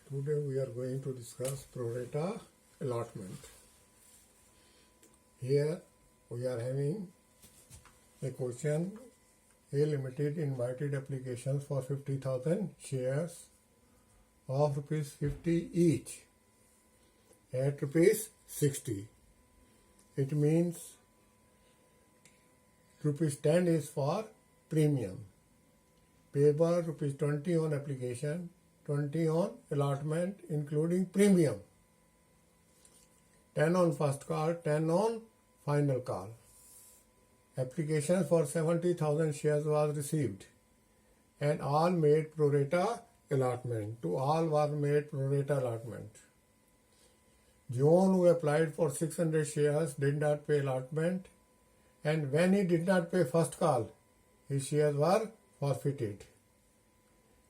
Today we are going to discuss pro rata allotment. Here we are having a question: A Limited invited applications for 50,000 shares of rupees 50 each at rupees 60. It means rupees 10 is for premium, payable rupees 20 on application, 20 on allotment including premium, 10 on first call, 10 on final call. Application for 70,000 shares was received and all made pro rata allotment. To all was made pro rata allotment. John, who applied for 600 shares, did not pay allotment, and when he did not pay first call, his shares were forfeited.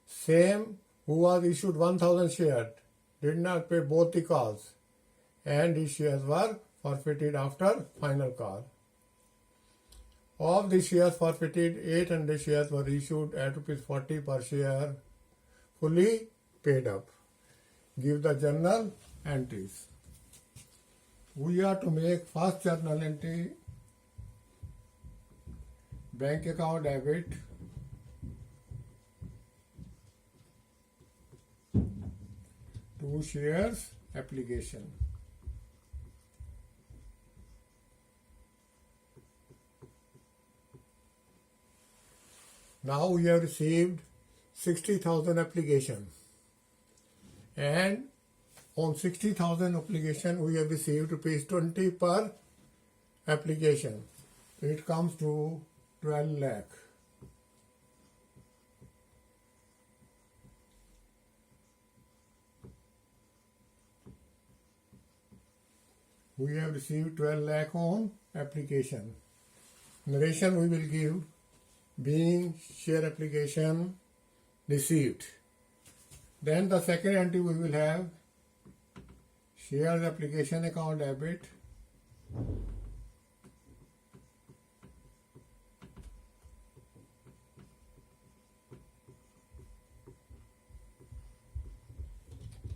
Sam, who was issued 1,000 shares, did not pay both the calls, and his shares were forfeited after final call. Of the shares forfeited, 800 shares were issued at rupees 40 per share, fully paid up. Give the journal entries. We are to make first journal entry: bank account debit, two shares application. Now we have received 60,000 applications, and on 60,000 application we have received rupees 20 per application. It comes to 12 lakh. We have received 12 lakh on application. Narration we will give: being share application received. Then the second entry we will have shares application account debit,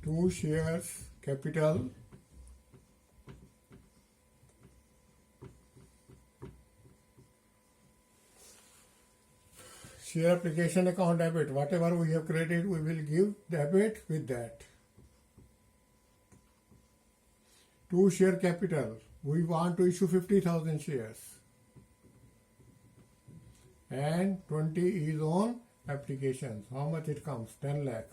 two shares capital, share application account debit. Whatever we have credited, we will give debit with that. Two share capital. We want to issue 50,000 shares, and 20 is on applications. How much it comes? 10 lakh.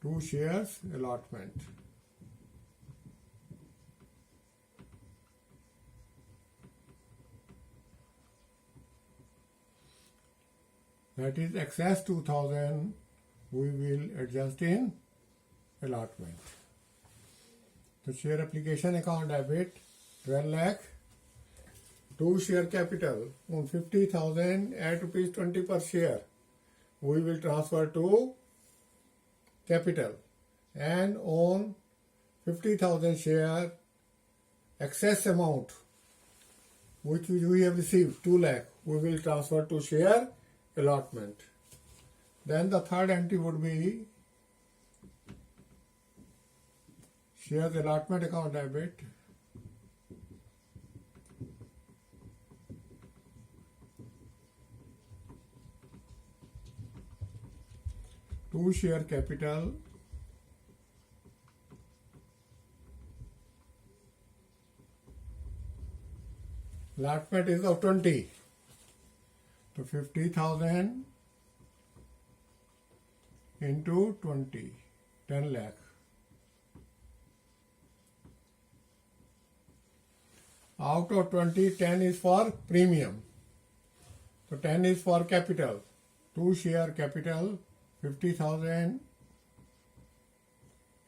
Two shares allotment. That is excess 2,000 we will adjust in allotment. The share application account debit 12 lakh. Two share capital on 50,000 at rupees 20 per share we will transfer to capital, and on 50,000 share excess amount which we have received 2 lakh we will transfer to share allotment. Then the third entry would be shares allotment account debit, two share capital, allotment is of 20, so 50,000 into 20, 10 lakh. Out of 20, 10 is for premium. So 10 is for capital. Two share capital, 50,000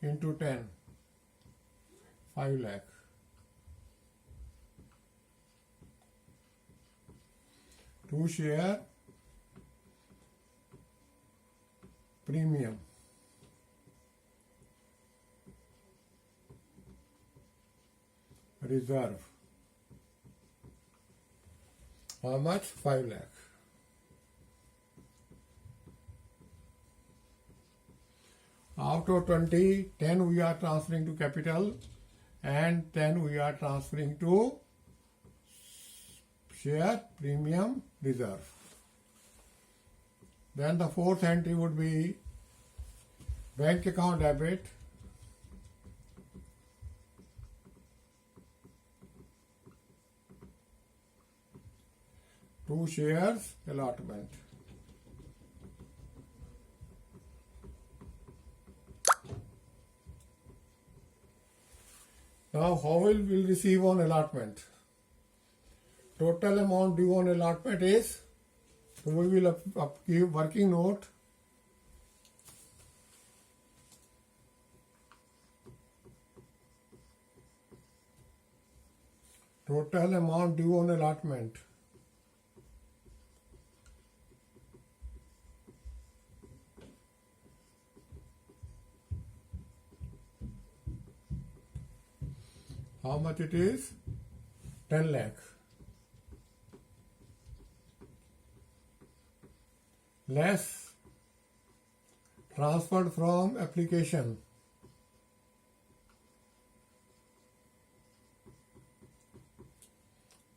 into 10, 5 lakh. Two share premium, reserve. How much? 5 lakh. Out of 20, 10 we are transferring to capital and 10 we are transferring to share premium reserve. Then the fourth entry would be bank account debit. Two shares allotment. Now how will we receive on allotment? Total amount due on allotment is, so we will give working note. Total amount due on allotment. How much it is? 10 lakh. Less transferred from application.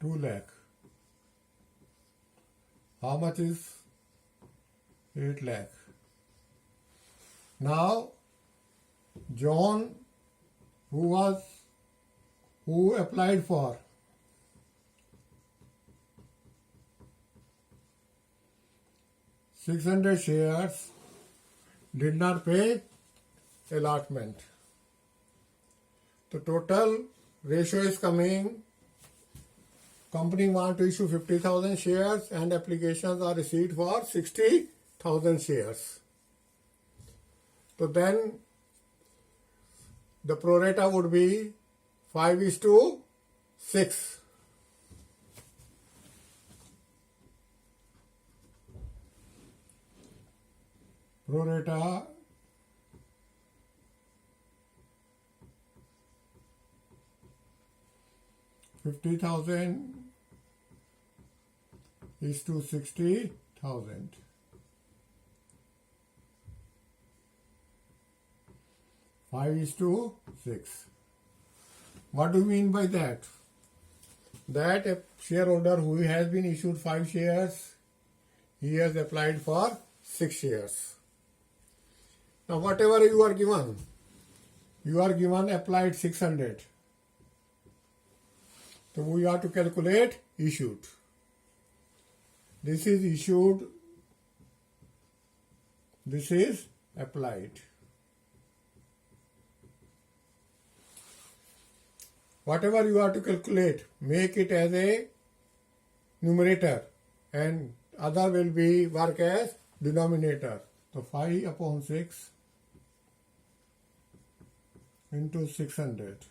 ₹2 lakh. How much is 8 lakh? Now, John, who applied for $600 shares, did not pay allotment. The total ratio is coming. Company want to issue 50,000 shares and applications are received for 60,000 shares. So then the pro rata would be 5:6. Pro rata 50,000 is to 60,000. Five is to 6. What do you mean by that? That a shareholder who has been issued 5 shares, he has applied for 6 shares. Now whatever you are given applied 600. So we have to calculate issued. This is issued, this is applied. Whatever you have to calculate, make it as a numerator and other will be work as denominator. So 5/6 into 600.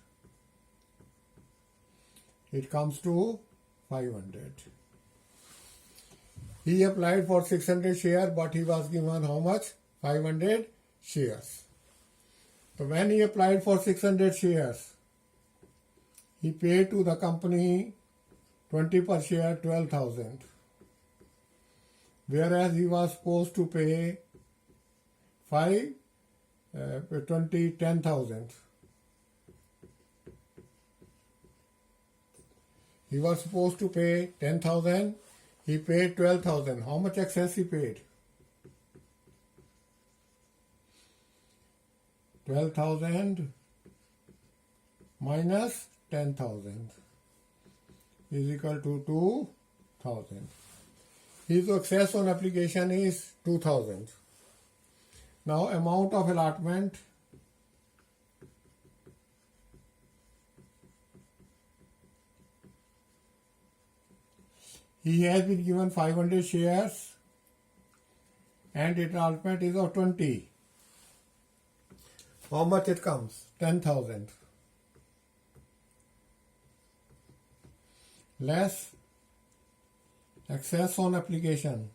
It comes to 500. He applied for 600 shares, but he was given how much? 500 shares. So when he applied for 600 shares, he paid to the company 20 per share, 12,000. Whereas he was supposed to pay 10,000. He was supposed to pay 10,000. He paid 12,000. How much excess he paid? 12,000 minus 10,000 is equal to 2,000. His excess on application is 2,000. Now amount of allotment, he has been given 500 shares and allotment is of 20. How much it comes? 10,000. Less excess on application,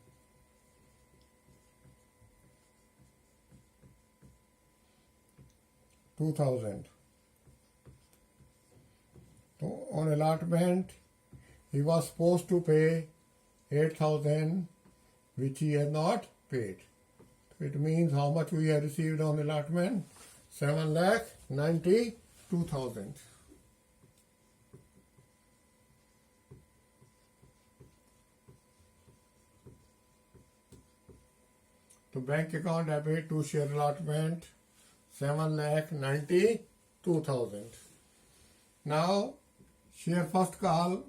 $2,000. So on allotment, he was supposed to pay 8,000, which he has not paid. It means how much we have received on allotment? 7,92,000. So bank account debit to share allotment 7,92,000. Now share first call.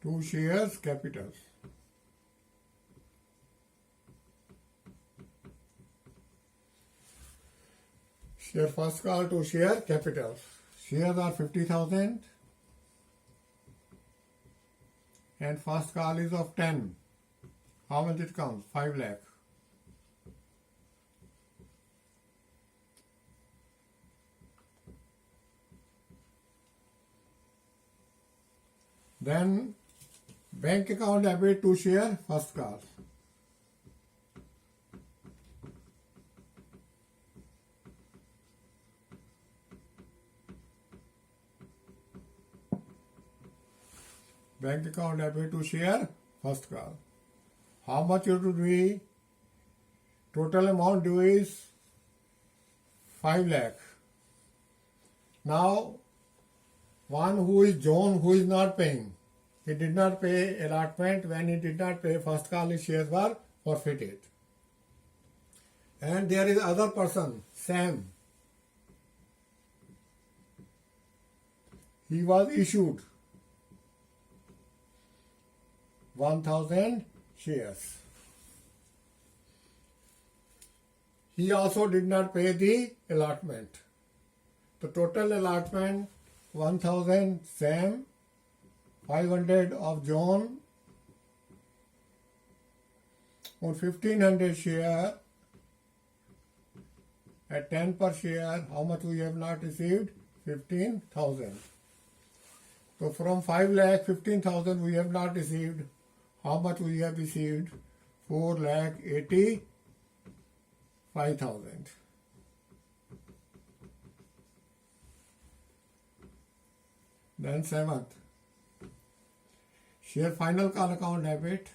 Two shares capital. Share first call to share capital. Shares are 50,000 and first call is of 10. How much it comes? 5 lakh. Then bank account debit to share first call. Bank account debit to share first call. How much it would be? Total amount due is 5 lakh. Now one who is John, who is not paying. He did not pay allotment. When he did not pay first call, his shares were forfeited. And there is other person, Sam. He was issued 1,000 shares. He also did not pay the allotment. The total allotment 1,000 Sam, 500 of John, on 1,500 share at 10 per share. How much we have not received? 15,000. So from 5 lakh 15,000 we have not received. How much we have received? 4,85,000. Then 7th, share final call account debit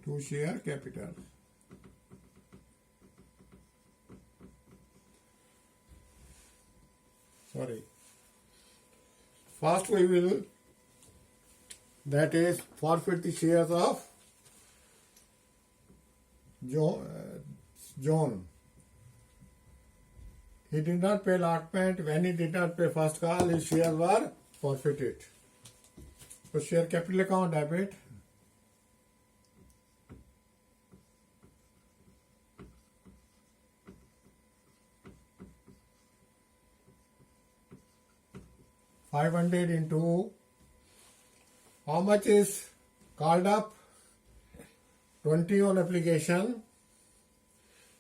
to share capital. Sorry. First we will, that is, forfeit the shares of John. He did not pay allotment. When he did not pay first call, his shares were forfeited. So share capital account debit. $500 into how much is called up? 20 on application,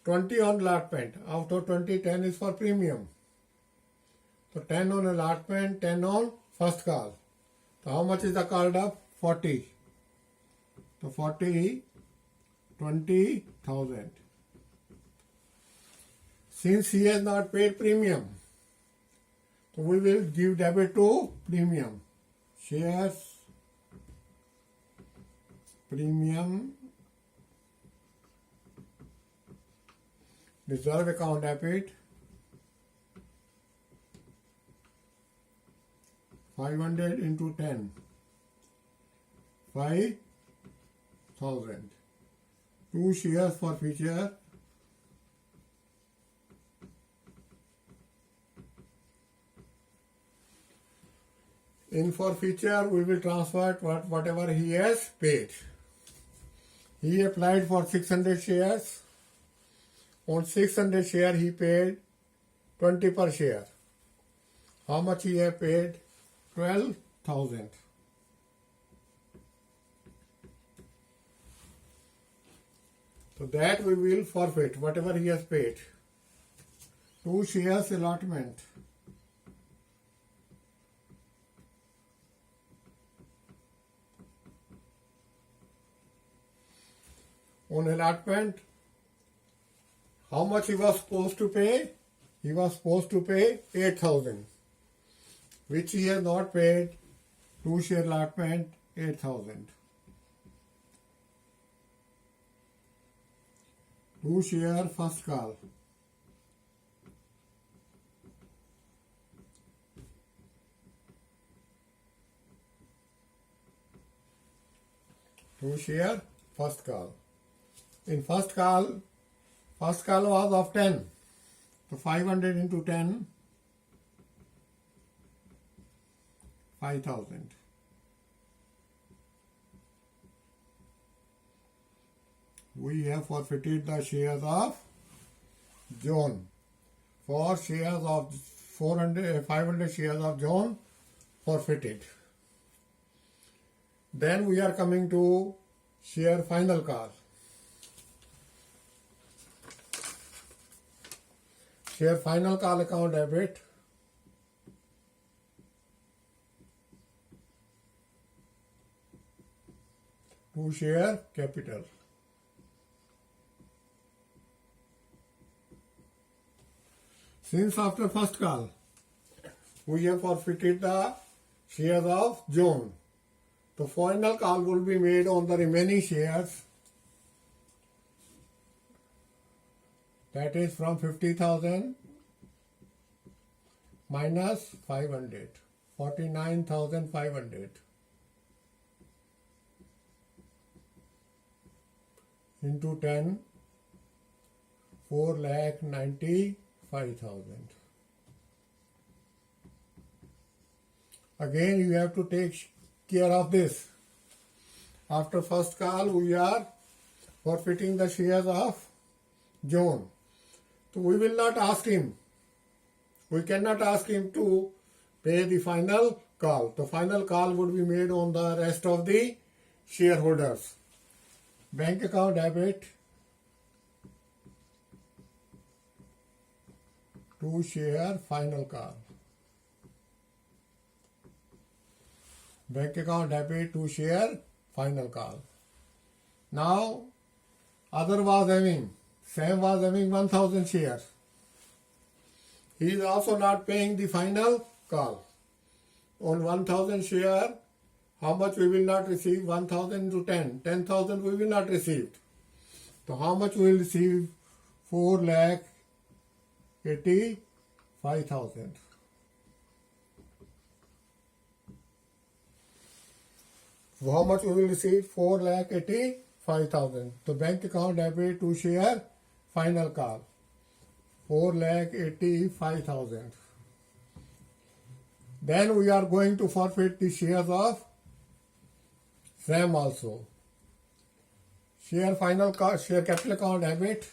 20 on allotment. Out of 20, 10 is for premium. So 10 on allotment, 10 on first call. So how much is the called up? 40. So 40, 20,000. Since he has not paid premium, so we will give debit to premium. Shares, premium, reserve account debit, 500 into 10, 5,000. 2 shares for future. In forfeiture, we will transfer whatever he has paid. He applied for 600 shares. On 600 share, he paid 20 per share. How much he have paid? 12,000. So that we will forfeit, whatever he has paid. 2 shares allotment. On allotment, how much he was supposed to pay? he was supposed to pay 8,000, which he has not paid. 2 share allotment 8,000. 2 share first call. To share first call. In first call was of 10. So 500 into 10, 5,000. We have forfeited the shares of John. 4 shares of 500 shares of John forfeited. Then we are coming to share final call. Share final call account debit. To share capital. Since after first call, we have forfeited the shares of John. The final call will be made on the remaining shares, that is from 50,000 minus 500, 49,500 into 10, 4,95,000. Again, you have to take care of this. After first call, we are forfeiting the shares of John. So we will not ask him. We cannot ask him to pay the final call. The final call would be made on the rest of the shareholders. Bank account debit to share final call. Bank account debit to share final call. Now, Sam was having 1,000 shares. He is also not paying the final call. On 1,000 share, how much we will not receive? 1,000 into 10. 10,000 we will not receive. So how much we will receive? 4,85,000. So how much we will receive? 4,85,000. So bank account debit to share final call. 4,85,000. Then we are going to forfeit the shares of Sam also. Share final call, share capital account debit.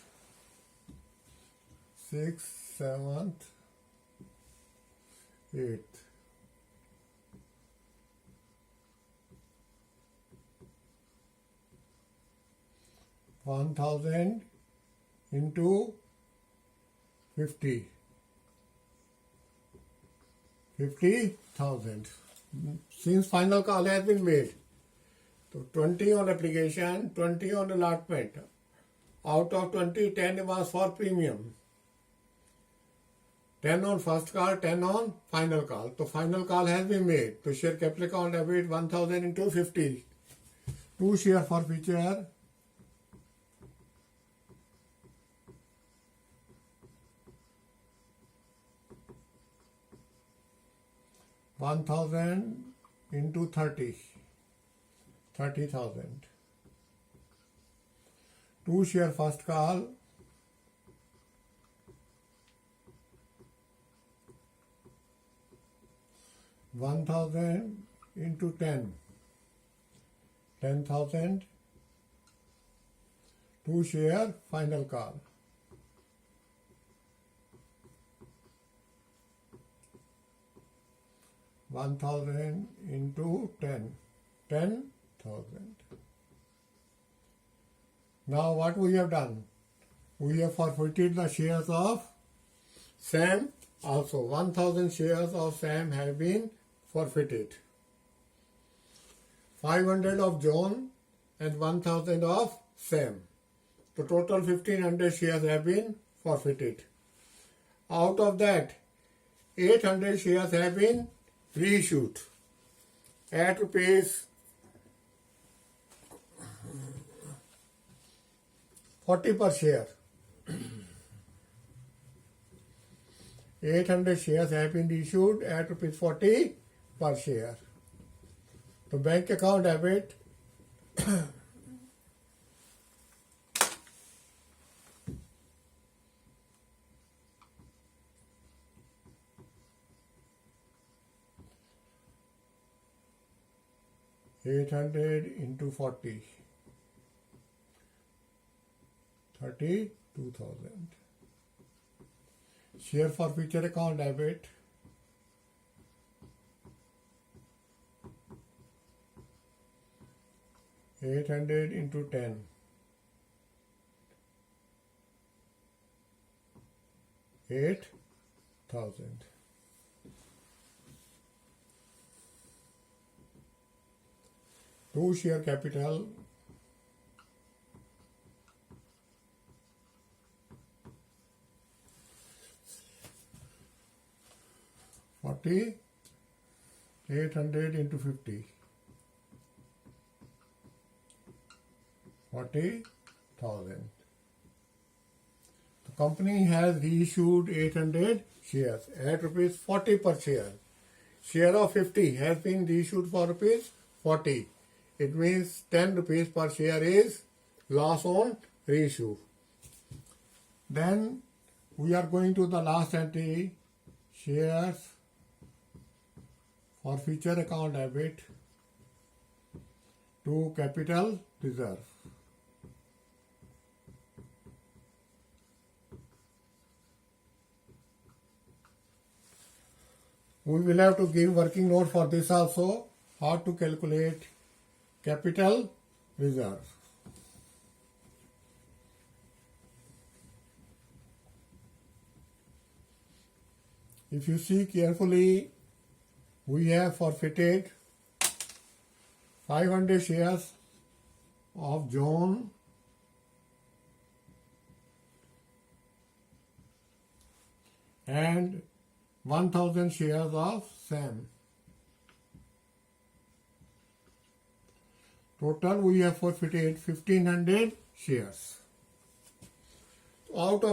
6th, 7th, 8th. $1,000 into 50. 50,000. Since final call has been made, so 20 on application, 20 on allotment. Out of 20, 10 was for premium. 10 on first call, 10 on final call. So final call has been made. So share capital account debit 1,000 into 50. 2 share forfeiture. 1,000 into 30. 30,000. 2 share first call. 1,000 into 10. 10,000. 2 share final call. 1,000 into 10. 10,000. Now what we have done? We have forfeited the shares of Sam also. 1,000 shares of Sam have been forfeited. 500 of John and 1,000 of Sam. The total 1,500 shares have been forfeited. Out of that, 800 shares have been reissued at rupees 40 per share. 800 shares have been issued at rupees 40 per share. The bank account debit $800 into 40, 32,000. Share forfeiture account debit $800 into 10, 8,000. Two share capital $40, 800 into 50, 40,000. The company has reissued 800 shares at rupees 40 per share. Share of 50 has been reissued for rupees 40. It means 10 rupees per share is loss on reissue. Then we are going to the last entry, shares forfeiture account debit to capital reserve. We will have to give working note for this also, how to calculate capital reserve. If you see carefully, we have forfeited 500 shares of John and 1000 shares of Sam. Total we have forfeited 1500 shares. Out of